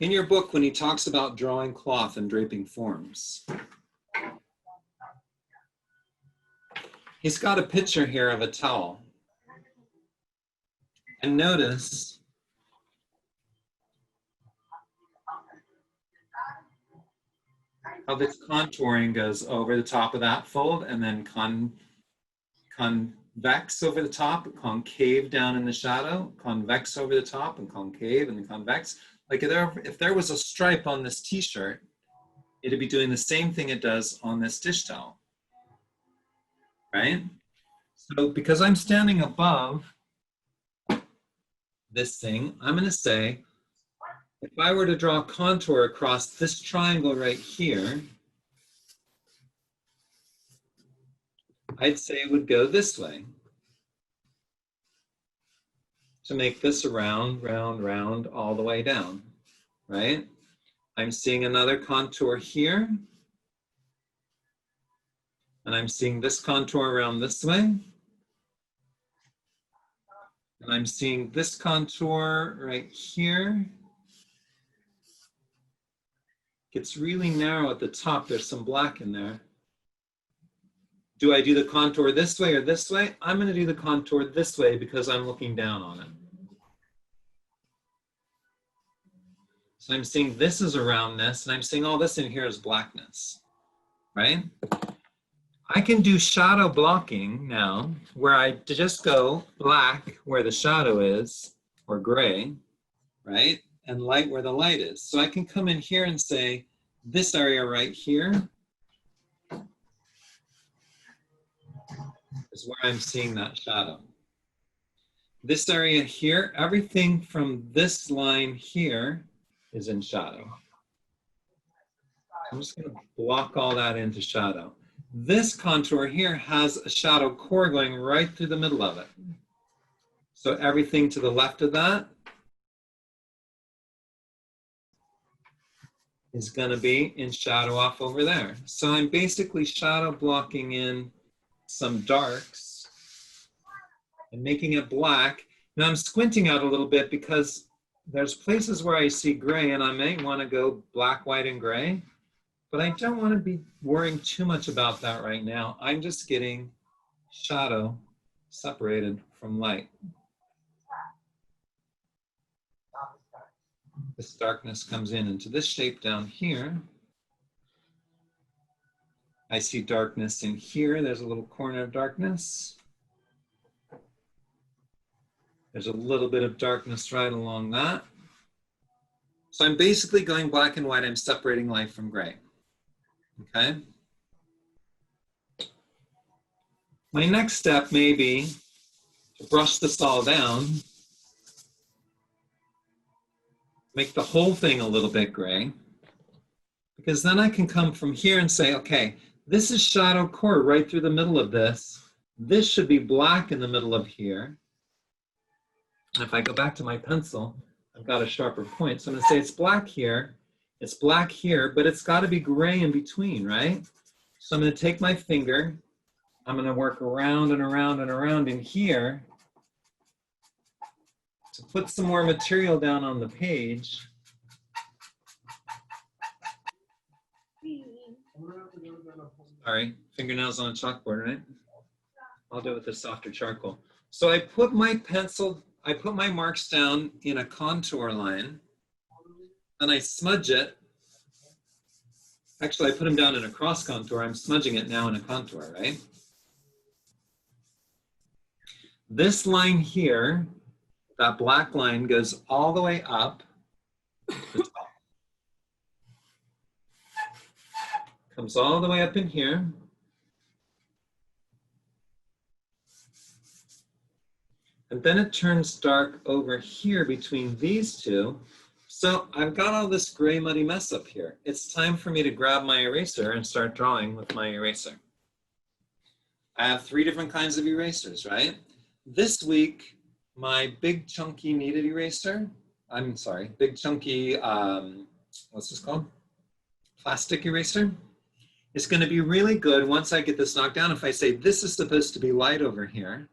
In your book, when he talks about drawing cloth and draping forms, he's got a picture here of a towel. And notice how this contouring goes over the top of that fold and then convex over the top, concave down in the shadow, convex over the top and concave and then convex. Like if there was a stripe on this t-shirt, it'd be doing the same thing it does on this dish towel, right? So because I'm standing above this thing, I'm gonna say, if I were to draw a contour across this triangle right here, I'd say it would go this way to make this round, round, round all the way down, right? I'm seeing another contour here. And I'm seeing this contour around this way. And I'm seeing this contour right here. It's really narrow at the top. There's some black in there. Do I do the contour this way or this way? I'm going to do the contour this way because I'm looking down on it. So I'm seeing this as a roundness, and I'm seeing all this in here as blackness, right? I can do shadow blocking now, where I just go black where the shadow is, or gray, right? And light where the light is. So I can come in here and say, this area right here is where I'm seeing that shadow. This area here, everything from this line here is in shadow. I'm just going to block all that into shadow. This contour here has a shadow core going right through the middle of it. So everything to the left of that is going to be in shadow off over there. So I'm basically shadow blocking in some darks and making it black. Now I'm squinting out a little bit because there's places where I see gray and I may want to go black, white, and gray, but I don't want to be worrying too much about that right now. I'm just getting shadow separated from light. This darkness comes in into this shape down here. I see darkness in here. There's a little corner of darkness. There's a little bit of darkness right along that. So I'm basically going black and white. I'm separating light from gray. Okay. My next step may be to brush this all down, make the whole thing a little bit gray, because then I can come from here and say, okay, this is shadow core right through the middle of this. This should be black in the middle of here. And if I go back to my pencil, I've got a sharper point. So I'm going to say it's black here, but it's got to be gray in between, right? So I'm going to take my finger, I'm going to work around and around and around in here to put some more material down on the page. Sorry, fingernails on a chalkboard, right? I'll do it with a softer charcoal. So I put my pencil, I put my marks down in a contour line, and I smudge it. Actually, I put them down in a cross contour. I'm smudging it now in a contour, right? This line here, that black line, goes all the way up the top. Comes all the way up in here. And then it turns dark over here between these two. So I've got all this gray muddy mess up here. It's time for me to grab my eraser and start drawing with my eraser. I have 3 different kinds of erasers, right? This week, my big chunky kneaded eraser, big chunky, what's this called? Plastic eraser. It's going to be really good once I get this knocked down. If I say this is supposed to be light over here,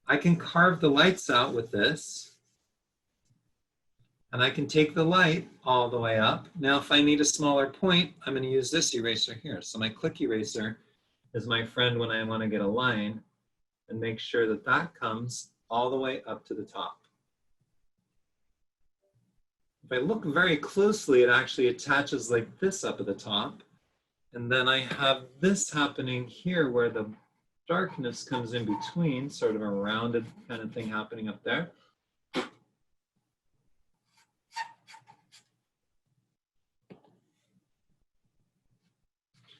I can carve the lights out with this. And I can take the light all the way up. Now, if I need a smaller point, I'm going to use this eraser here. So my click eraser is my friend when I want to get a line and make sure that that comes all the way up to the top. If I look very closely, it actually attaches like this up at the top. And then I have this happening here where the darkness comes in between, sort of a rounded kind of thing happening up there.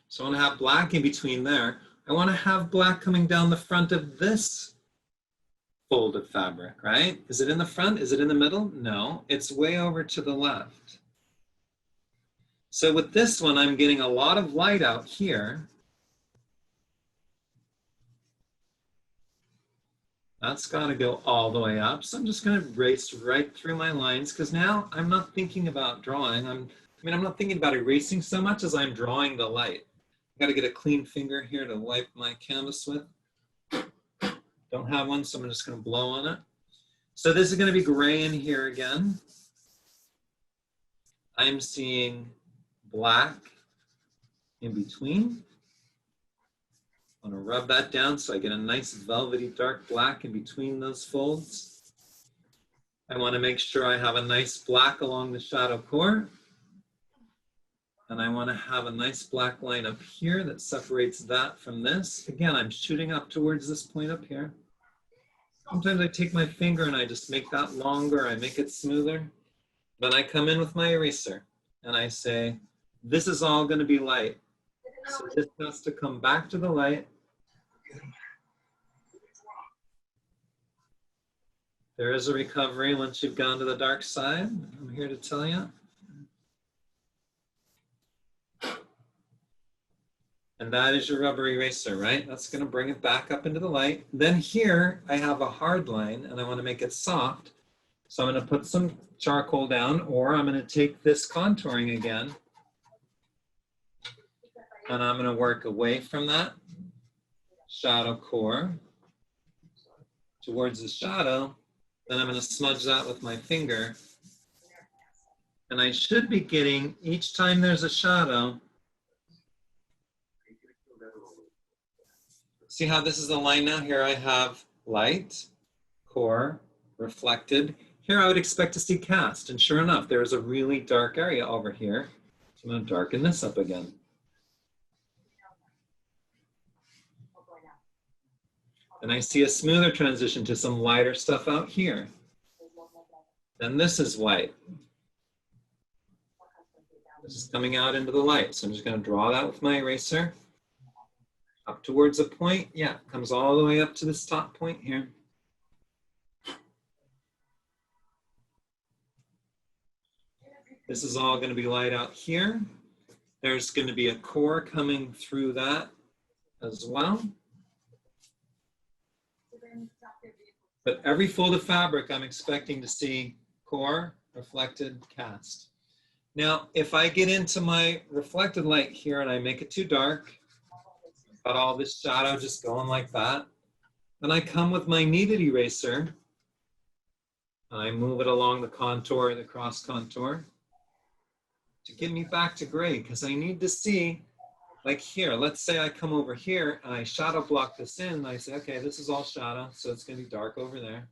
So I want to have black in between there. I want to have black coming down the front of this folded fabric, right? Is it in the front? Is it in the middle? No, it's way over to the left. So with this one, I'm getting a lot of light out here. That's got to go all the way up. So I'm just going to race right through my lines because now I'm not thinking about drawing. I'm not thinking about erasing so much as I'm drawing the light. I've got to get a clean finger here to wipe my canvas with. Don't have one, so I'm just going to blow on it. So this is going to be gray in here again. I'm seeing black in between. I'm going to rub that down so I get a nice velvety dark black in between those folds. I want to make sure I have a nice black along the shadow core. And I want to have a nice black line up here that separates that from this. Again, I'm shooting up towards this point up here. Sometimes I take my finger and I just make that longer, I make it smoother. Then I come in with my eraser and I say, this is all going to be light. So this has to come back to the light. There is a recovery once you've gone to the dark side. I'm here to tell you. And that is your rubber eraser, right? That's going to bring it back up into the light. Then here I have a hard line and I want to make it soft. So I'm going to put some charcoal down, or I'm going to take this contouring again. And I'm going to work away from that shadow core towards the shadow. Then I'm going to smudge that with my finger. And I should be getting, each time there's a shadow, see how this is a line now? Here I have light, core, reflected. Here I would expect to see cast. And sure enough, there's a really dark area over here. So I'm going to darken this up again. And I see a smoother transition to some lighter stuff out here. Then this is white. This is coming out into the light. So I'm just going to draw that with my eraser. Up towards a point, yeah, comes all the way up to this top point here. This is all going to be light out here. There's going to be a core coming through that as well. But every fold of fabric, I'm expecting to see core, reflected, cast. Now, if I get into my reflected light here and I make it too dark, got all this shadow just going like that. Then I come with my kneaded eraser and I move it along the contour, the cross contour, to get me back to gray, because I need to see, like here, let's say I come over here and I shadow block this in and I say, okay, this is all shadow, so it's going to be dark over there.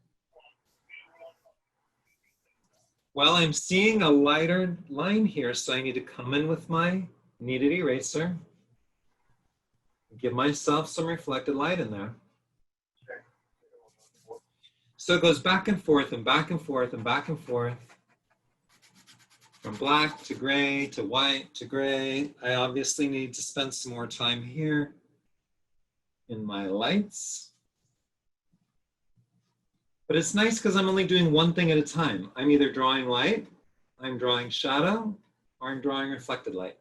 Well, I'm seeing a lighter line here, so I need to come in with my kneaded eraser. Give myself some reflected light in there. So it goes back and forth and back and forth and back and forth. From black to gray to white to gray. I obviously need to spend some more time here in my lights. But it's nice because I'm only doing one thing at a time. I'm either drawing light, I'm drawing shadow, or I'm drawing reflected light.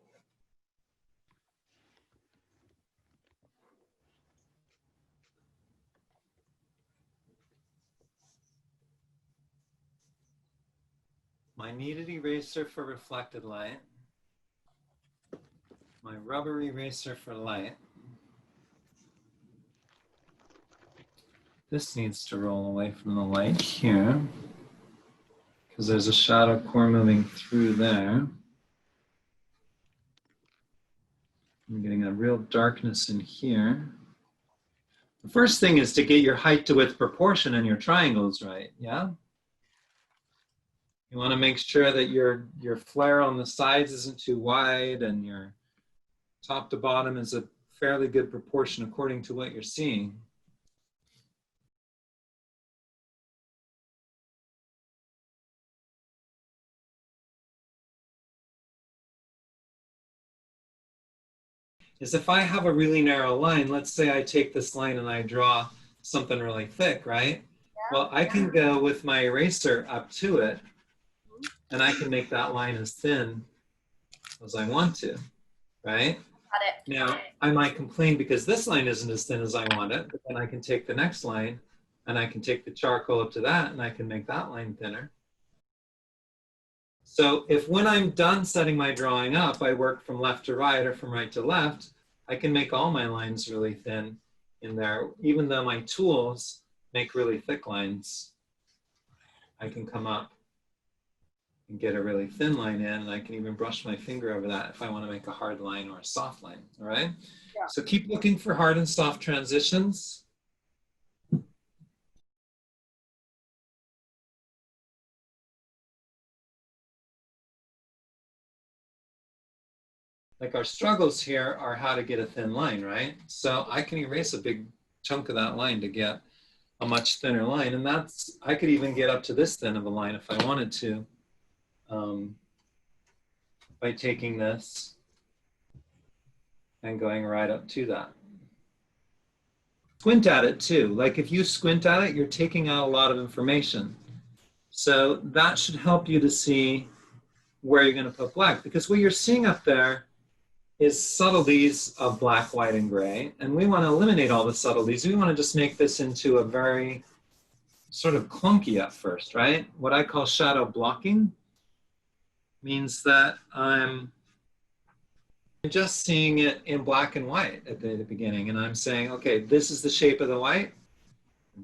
My kneaded eraser for reflected light, my rubber eraser for light. This needs to roll away from the light here, because there's a shadow core moving through there. I'm getting a real darkness in here. The first thing is to get your height to width proportion and your triangles right, yeah? You want to make sure that your flare on the sides isn't too wide and your top to bottom is a fairly good proportion according to what you're seeing. Is if I have a really narrow line, let's say I take this line and I draw something really thick, right? Well, I can go with my eraser up to it and I can make that line as thin as I want to, right? Got it. Now, I might complain because this line isn't as thin as I want it, but then I can take the next line and I can take the charcoal up to that and I can make that line thinner. So if when I'm done setting my drawing up, I work from left to right or from right to left, I can make all my lines really thin in there. Even though my tools make really thick lines, I can come up and get a really thin line in, and I can even brush my finger over that if I want to make a hard line or a soft line, all right? Yeah. So keep looking for hard and soft transitions. Like our struggles here are how to get a thin line, right? So I can erase a big chunk of that line to get a much thinner line. And that's, I could even get up to this thin of a line if I wanted to by taking this and going right up to that. Squint at it too. Like if you squint at it, you're taking out a lot of information. So that should help you to see where you're going to put black, because what you're seeing up there is subtleties of black, white, and gray. And we want to eliminate all the subtleties. We want to just make this into a very sort of clunky at first, right? What I call shadow blocking means that I'm just seeing it in black and white at the beginning. And I'm saying, okay, this is the shape of the white.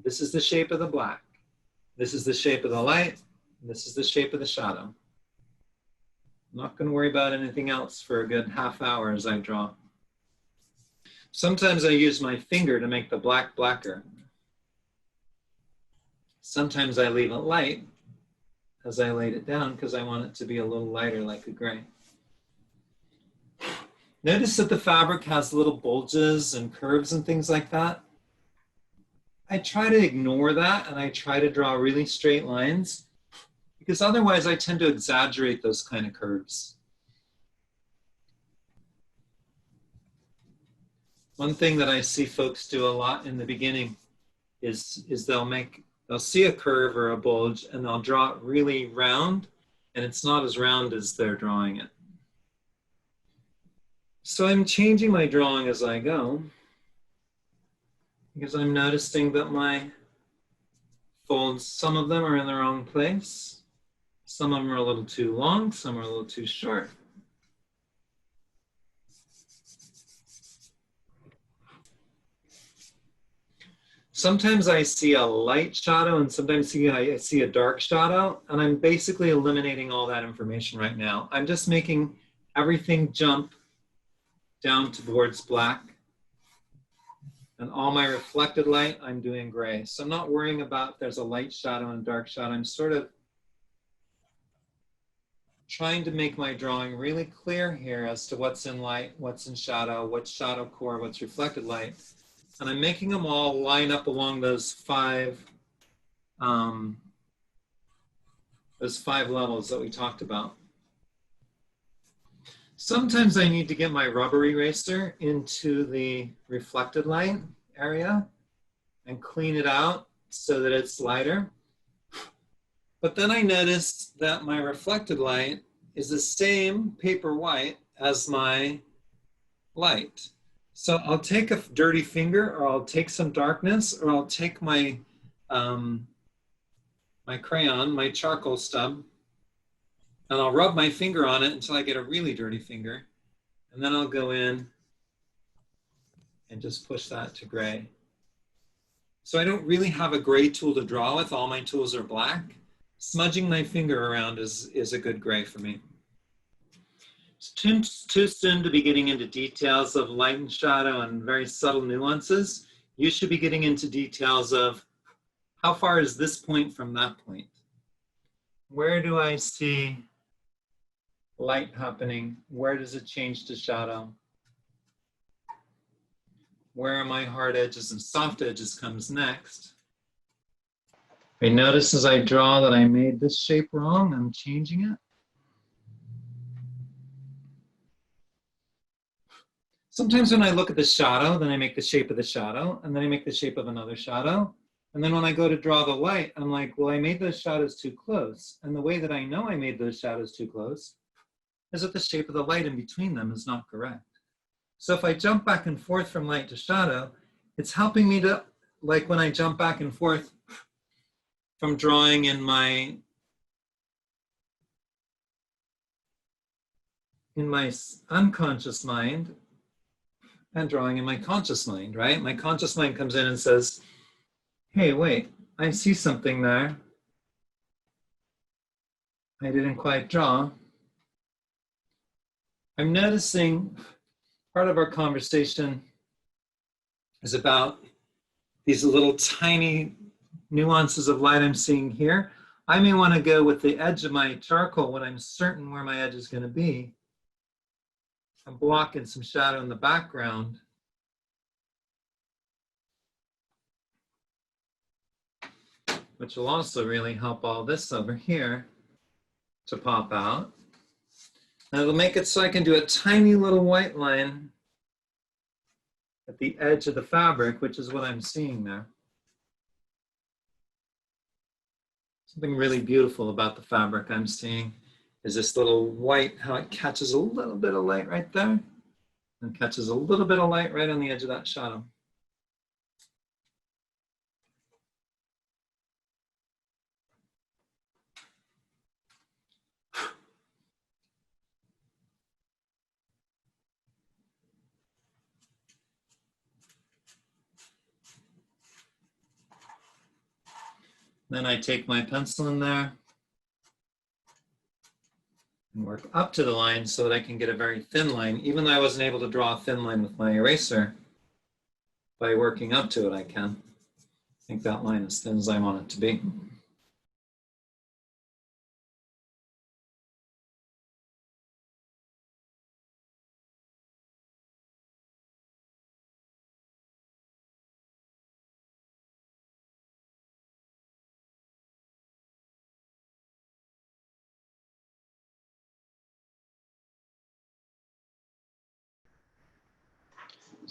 This is the shape of the black. This is the shape of the light. This is the shape of the shadow. I'm not going to worry about anything else for a good half hour as I draw. Sometimes I use my finger to make the black blacker. Sometimes I leave it light as I laid it down because I want it to be a little lighter like a gray. Notice that the fabric has little bulges and curves and things like that. I try to ignore that and I try to draw really straight lines, because otherwise I tend to exaggerate those kind of curves. One thing that I see folks do a lot in the beginning is they'll see a curve or a bulge and they'll draw it really round, and it's not as round as they're drawing it. So I'm changing my drawing as I go, because I'm noticing that my folds, some of them are in the wrong place. Some of them are a little too long, some are a little too short. Sometimes I see a light shadow and sometimes I see a dark shadow, and I'm basically eliminating all that information right now. I'm just making everything jump down towards black. And all my reflected light, I'm doing gray. So I'm not worrying about there's a light shadow and dark shadow. I'm sort of trying to make my drawing really clear here as to what's in light, what's in shadow, what's shadow core, what's reflected light. And I'm making them all line up along those five levels that we talked about. Sometimes I need to get my rubber eraser into the reflected light area and clean it out so that it's lighter. But then I notice that my reflected light is the same paper white as my light. So I'll take a dirty finger, or I'll take some darkness, or I'll take my, my crayon, my charcoal stub, and I'll rub my finger on it until I get a really dirty finger. And then I'll go in and just push that to gray. So I don't really have a gray tool to draw with. All my tools are black. Smudging my finger around is a good gray for me. It's too soon to be getting into details of light and shadow and very subtle nuances. You should be getting into details of how far is this point from that point? Where do I see light happening? Where does it change to shadow? Where are my hard edges and soft edges comes next? I notice as I draw that I made this shape wrong. I'm changing it. Sometimes when I look at the shadow, then I make the shape of the shadow, and then I make the shape of another shadow. And then when I go to draw the light, I'm like, well, I made those shadows too close. And the way that I know I made those shadows too close is that the shape of the light in between them is not correct. So if I jump back and forth from light to shadow, it's helping me to, like when I jump back and forth from drawing in my unconscious mind and drawing in my conscious mind, right? My conscious mind comes in and says, hey, wait, I see something there I didn't quite draw. I'm noticing part of our conversation is about these little tiny nuances of light I'm seeing here. I may want to go with the edge of my charcoal when I'm certain where my edge is going to be. I'm blocking some shadow in the background. Which will also really help all this over here to pop out. And it'll make it so I can do a tiny little white line at the edge of the fabric, which is what I'm seeing there. Something really beautiful about the fabric I'm seeing is this little white, how it catches a little bit of light right there and catches a little bit of light right on the edge of that shadow. Then I take my pencil in there and work up to the line so that I can get a very thin line. Even though I wasn't able to draw a thin line with my eraser, by working up to it, I can make that line as thin as I want it to be.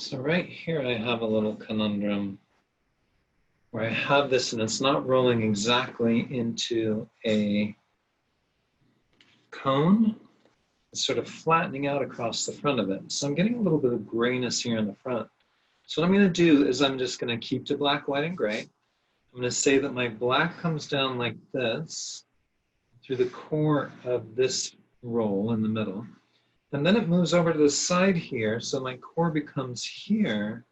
So right here, I have a little conundrum where I have this and it's not rolling exactly into a cone. It's sort of flattening out across the front of it. So I'm getting a little bit of grayness here in the front. So what I'm going to do is I'm just going to keep to black, white, and gray. I'm going to say that my black comes down like this through the core of this roll in the middle. And then it moves over to the side here. So my core becomes here.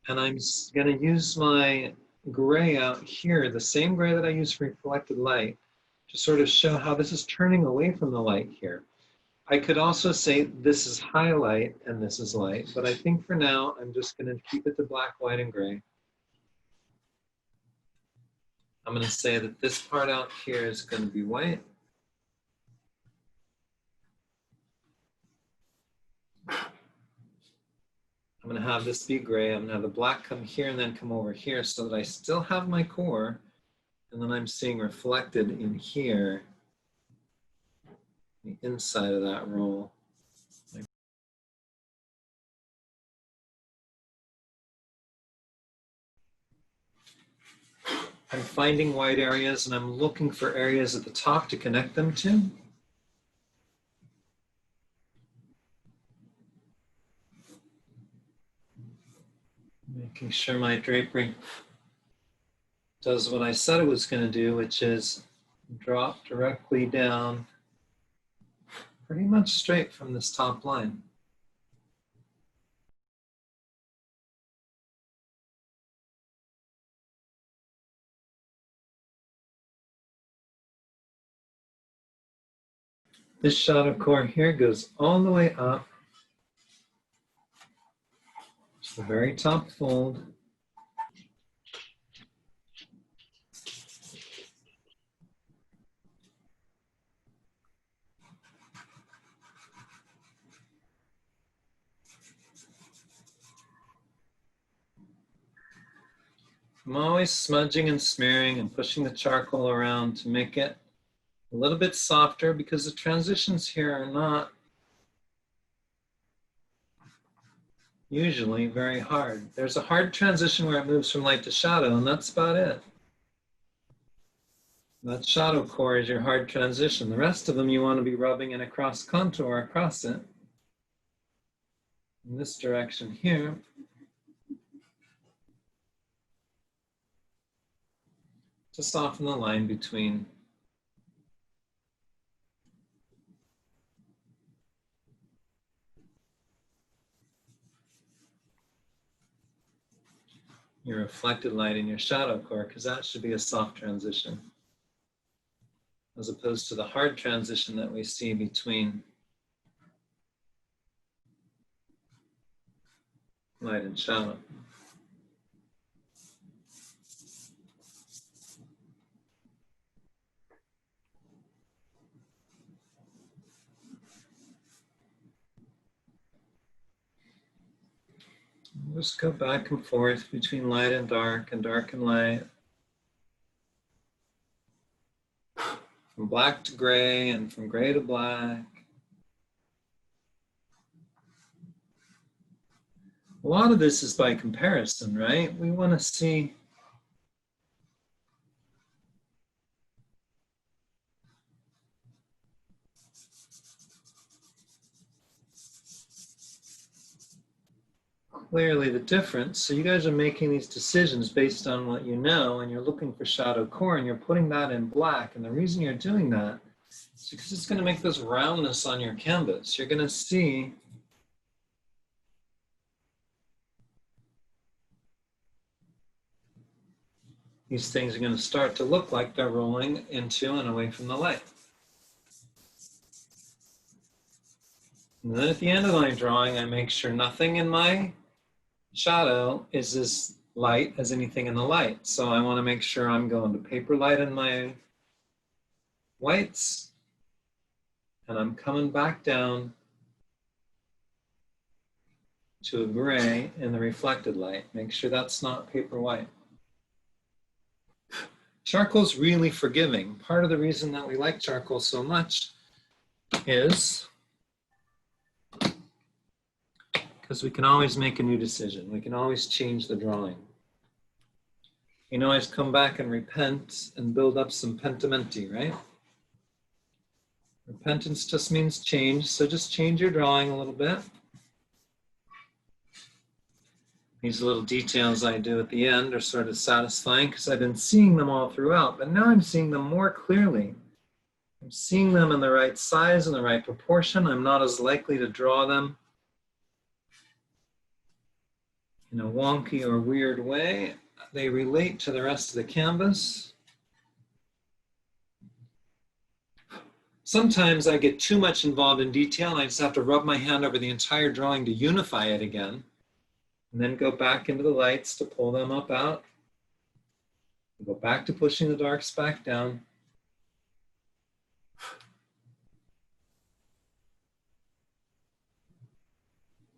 And I'm going to use my gray out here, the same gray that I use for reflected light, to sort of show how this is turning away from the light here. I could also say this is highlight and this is light, but I think for now, I'm just going to keep it to black, white, and gray. I'm going to say that this part out here is going to be white. I'm going to have this be gray. I'm going to have the black come here and then come over here so that I still have my core. And then I'm seeing reflected in here, the inside of that roll. I'm finding white areas and I'm looking for areas at the top to connect them to. Making sure my drapery does what I said it was going to do, which is drop directly down pretty much straight from this top line. This shadow core here goes all the way up to the very top fold. I'm always smudging and smearing and pushing the charcoal around to make it a little bit softer because the transitions here are not usually very hard. There's a hard transition where it moves from light to shadow, and that's about it. That shadow core is your hard transition. The rest of them you want to be rubbing in a cross contour across it. In this direction here. To soften the line between your reflected light and your shadow core, because that should be a soft transition, as opposed to the hard transition that we see between light and shadow. Just go back and forth between light and dark and light. From black to gray and from gray to black. A lot of this is by comparison, right? We want to see clearly the difference. So you guys are making these decisions based on what you know, and you're looking for shadow core and you're putting that in black. And the reason you're doing that is because it's going to make this roundness on your canvas. You're going to see these things are going to start to look like they're rolling into and away from the light. And then at the end of my drawing, I make sure nothing in my shadow is as light as anything in the light. So I want to make sure I'm going to paper light in my whites, and I'm coming back down to a gray in the reflected light. Make sure that's not paper white. Charcoal's really forgiving. Part of the reason that we like charcoal so much is because we can always make a new decision. We can always change the drawing. You can always come back and repent and build up some pentimenti, right? Repentance just means change, so just change your drawing a little bit. These little details I do at the end are sort of satisfying because I've been seeing them all throughout, but now I'm seeing them more clearly. I'm seeing them in the right size and the right proportion. I'm not as likely to draw them in a wonky or weird way. They relate to the rest of the canvas. Sometimes I get too much involved in detail and I just have to rub my hand over the entire drawing to unify it again. And then go back into the lights to pull them up out. Go back to pushing the darks back down.